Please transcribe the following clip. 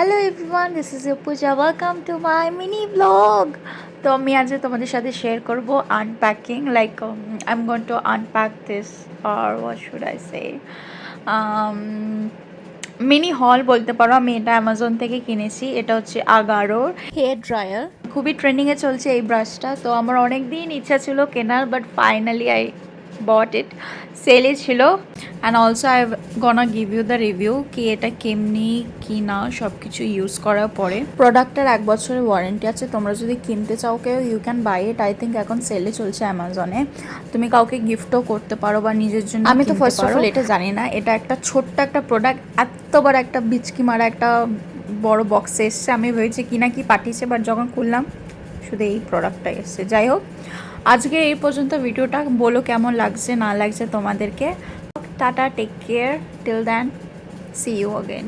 Hello everyone, this is Puja. Welcome to my mini blog. তো আমি আজ তোমাদের সাথে শেয়ার করব unpacking, like I am going to unpack this, or what should I say, mini হল বলতে পারো। আমি এটা অ্যামাজন থেকে কিনেছি। এটা হচ্ছে আগারোর হেয়ার ড্রায়ার। খুবই ট্রেন্ডিংয়ে চলছে এই ব্রাশটা। তো আমার অনেক দিন ইচ্ছা ছিল কেনার, but finally I bought it. সেলে ছিল। And also I gonna give you the review কি এটা কেমনি কি না সব কিছু ইউজ করার পরে। প্রোডাক্টের 1 বছরের ওয়ারেন্টি আছে। তোমরা যদি কিনতে চাও কেউ, you can buy it. I think এখন সেলে চলছে অ্যামাজনে। তুমি কাউকে গিফটও করতে পারো বা নিজের জন্য। আমি তো ফার্স্ট অফ অল এটা জানি না, এটা একটা ছোট্ট একটা প্রোডাক্ট এত বড় একটা বিচকি মারা একটা বড় বক্সে এসছে। আমি ভেবেছি কি না কি পাঠিয়েছে, বাট যখন খুললাম শুধু এই প্রোডাক্টটা এসছে। যাই হোক, আজকে এই পর্যন্ত ভিডিওটা। বলো কেমন লাগছে না লাগছে তোমাদেরকে। Tata, take care, till then, see you again.